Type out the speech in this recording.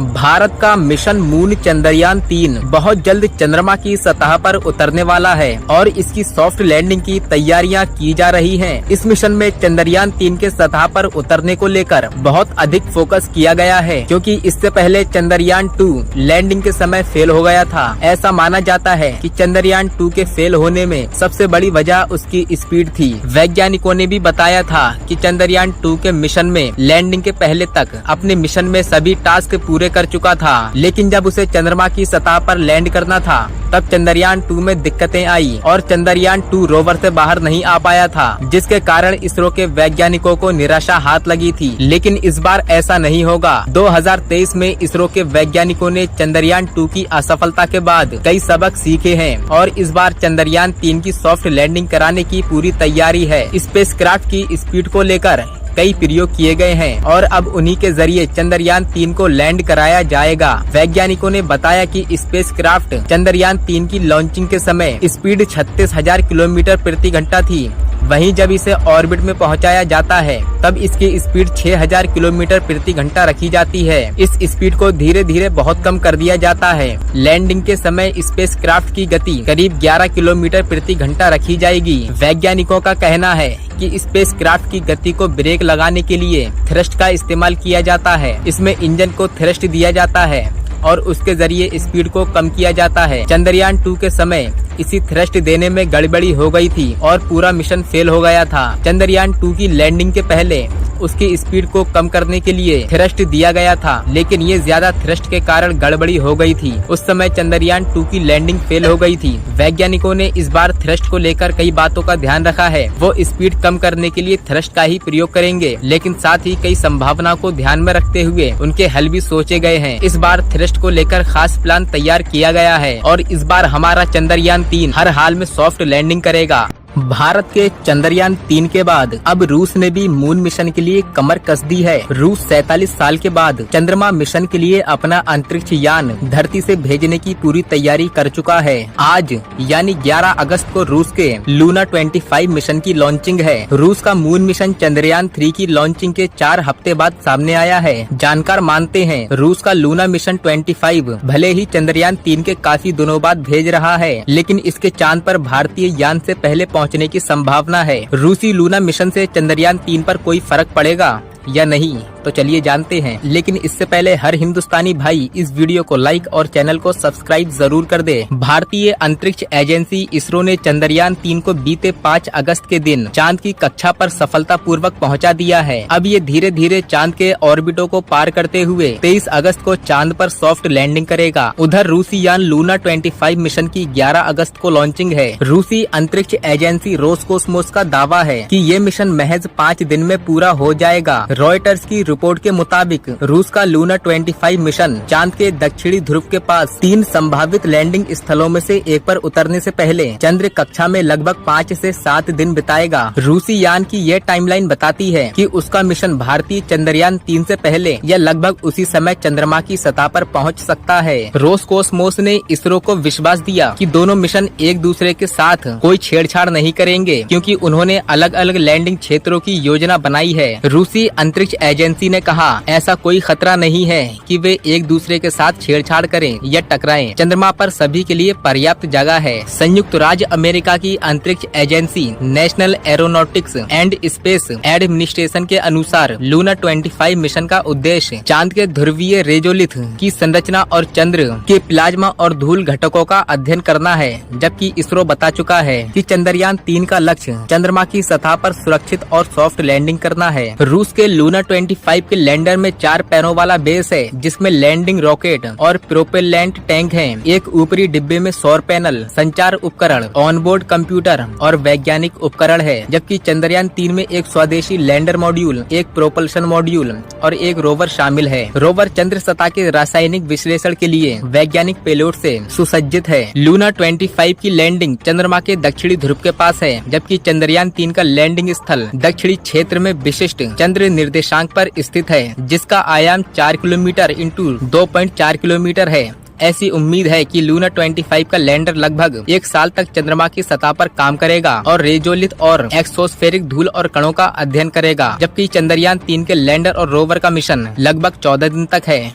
भारत का mission moon Chandrayaan 3 बहुत जल्द चंद्रमा की सतह पर उतरने वाला है और इसकी सॉफ्ट लैंडिंग की तैयारियां की जा रही हैं। इस मिशन में चंद्रयान 3 के सतह पर उतरने को लेकर बहुत अधिक फोकस किया गया है, क्योंकि इससे पहले चंद्रयान 2 लैंडिंग के समय फेल हो गया था। ऐसा माना जाता है कि चंद्रयान 2 के फेल होने में सबसे बड़ी वजह उसकी स्पीड थी। वैज्ञानिकों ने भी बताया था कि चंद्रयान 2 के मिशन में लैंडिंग के पहले तक अपने मिशन में सभी टास्क पूरे कर चुका था, लेकिन जब उसे चंद्रमा की सतह पर लैंड करना था तब चंद्रयान 2 में दिक्कतें आई और चंद्रयान 2 रोवर से बाहर नहीं आ पाया था, जिसके कारण इसरो के वैज्ञानिकों को निराशा हाथ लगी थी। लेकिन इस बार ऐसा नहीं होगा। 2023 में इसरो के वैज्ञानिकों ने चंद्रयान 2 की असफलता के बाद कई सबक सीखे हैं और इस बार चंद्रयान 3 की सॉफ्ट लैंडिंग कराने की पूरी तैयारी है। स्पेसक्राफ्ट की स्पीड को लेकर कई प्रयोग किए गए हैं और अब उन्हीं के जरिए चंद्रयान 3 को लैंड कराया जाएगा। वैज्ञानिकों ने बताया कि स्पेसक्राफ्ट चंद्रयान 3 की लॉन्चिंग के समय स्पीड 36,000 किलोमीटर प्रति घंटा थी। वहीं जब इसे ऑर्बिट में पहुंचाया जाता है तब इसकी स्पीड 6,000 किलोमीटर प्रति घंटा रखी जाती है। इस स्पीड को धीरे धीरे बहुत कम कर दिया जाता है। लैंडिंग के समय स्पेसक्राफ्ट की गति करीब 11 किलोमीटर प्रति घंटा रखी जाएगी। वैज्ञानिकों का कहना है कि स्पेसक्राफ्ट की गति को ब्रेक लगाने के लिए थ्रस्ट का इस्तेमाल किया जाता है। इसमें इंजन को थ्रस्ट दिया जाता है और उसके जरिए स्पीड को कम किया जाता है। चंद्रयान 2 के समय इसी थ्रस्ट देने में गड़बड़ी हो गई थी और पूरा मिशन फेल हो गया था। चंद्रयान 2 की लैंडिंग के पहले उसकी स्पीड को कम करने के लिए थ्रस्ट दिया गया था, लेकिन ये ज्यादा थ्रस्ट के कारण गड़बड़ी हो गई थी। उस समय चंद्रयान 2 की लैंडिंग फेल हो गई थी। वैज्ञानिकों ने इस बार थ्रस्ट को लेकर कई बातों का ध्यान रखा है। वो स्पीड कम करने के लिए थ्रस्ट का ही प्रयोग करेंगे, लेकिन साथ ही कई संभावना को ध्यान में रखते हुए उनके हल भी सोचे गए हैं। इस बार थ्रस्ट को लेकर खास प्लान तैयार किया गया है और इस बार हमारा चंद्रयान 3 हर हाल में सॉफ्ट लैंडिंग करेगा। भारत के चंद्रयान 3 के बाद अब रूस ने भी मून मिशन के लिए कमर कस दी है। रूस 47 साल के बाद चंद्रमा मिशन के लिए अपना अंतरिक्ष यान धरती से भेजने की पूरी तैयारी कर चुका है। आज यानी 11 अगस्त को रूस के लूना 25 मिशन की लॉन्चिंग है। रूस का मून मिशन चंद्रयान 3 की लॉन्चिंग के 4 हफ्ते बाद सामने आया है। जानकार मानते हैं रूस का लूना मिशन 25 भले ही चंद्रयान 3 के काफी दिनों बाद भेज रहा है, लेकिन इसके चांद पर भारतीय यान से पहले पहुंचने की संभावना है। रूसी लूना मिशन से चंद्रयान 3 पर कोई फर्क पड़ेगा या नहीं, तो चलिए जानते हैं। लेकिन इससे पहले हर हिंदुस्तानी भाई इस वीडियो को लाइक और चैनल को सब्सक्राइब जरूर कर दे। भारतीय अंतरिक्ष एजेंसी इसरो ने चंद्रयान 3 को बीते 5 अगस्त के दिन चांद की कक्षा पर सफलतापूर्वक पहुंचा दिया है। अब ये धीरे धीरे चांद के ऑर्बिटों को पार करते हुए 23 अगस्त को चांद पर सॉफ्ट लैंडिंग करेगा। उधर रूसी यान लूना 25 मिशन की 11 अगस्त को लॉन्चिंग है। रूसी अंतरिक्ष एजेंसी रोसकोसमोस का दावा है कि ये मिशन महज 5 दिन में पूरा हो जाएगा। रॉयटर्स की रिपोर्ट के मुताबिक रूस का लूना 25 मिशन चांद के दक्षिणी ध्रुव के पास 3 संभावित लैंडिंग स्थलों में से एक पर उतरने से पहले चंद्र कक्षा में लगभग 5 से 7 दिन बिताएगा। रूसी यान की यह टाइमलाइन बताती है कि उसका मिशन भारतीय चंद्रयान 3 से पहले या लगभग उसी समय चंद्रमा की सतह पर पहुंच सकता है। रोसकोसमोस ने इसरो को विश्वास दिया कि दोनों मिशन एक दूसरे के साथ कोई छेड़छाड़ नहीं करेंगे, क्योंकि उन्होंने अलग अलग लैंडिंग क्षेत्रों की योजना बनाई है। रूसी अंतरिक्ष एजेंसी ने कहा ऐसा कोई खतरा नहीं है कि वे एक दूसरे के साथ छेड़छाड़ करें या टकराएं। चंद्रमा पर सभी के लिए पर्याप्त जगह है। संयुक्त राज्य अमेरिका की अंतरिक्ष agency national aeronautics and space administration के अनुसार लूना 25 मिशन का उद्देश्य चांद के ध्रुवीय रेजोलिथ की संरचना और चंद्र के प्लाज्मा और धूल घटकों का अध्ययन करना है, जबकि इसरो बता चुका है कि चंद्रयान 3 का लक्ष्य चंद्रमा की सतह पर सुरक्षित और सॉफ्ट लैंडिंग करना है। रूस के लूना 25 के लैंडर में 4 पैरों वाला बेस है, जिसमें लैंडिंग रॉकेट और प्रोपेलेंट टैंक हैं। एक ऊपरी डिब्बे में सौर पैनल, संचार उपकरण, ऑनबोर्ड कंप्यूटर और वैज्ञानिक उपकरण है, जबकि चंद्रयान 3 में एक स्वदेशी लैंडर मॉड्यूल, एक प्रोपल्शन मॉड्यूल और एक रोवर शामिल है। रोवर चंद्र सतह के रासायनिक विश्लेषण के लिए वैज्ञानिक पेलोड से सुसज्जित है। लूना 25 की लैंडिंग चंद्रमा के दक्षिणी ध्रुव के पास है, जबकि चंद्रयान 3 का लैंडिंग स्थल दक्षिणी क्षेत्र में विशिष्ट चंद्र निर्देशांक पर स्थित है, जिसका आयाम 4 किलोमीटर इंटू 2.4 किलोमीटर है। ऐसी उम्मीद है कि लूना 25 का लैंडर लगभग 1 साल तक चंद्रमा की सतह पर काम करेगा और रेजोलिथ और एक्सोस्फेरिक धूल और कणों का अध्ययन करेगा, जबकि चंद्रयान 3 के लैंडर और रोवर का मिशन लगभग 14 दिन तक है।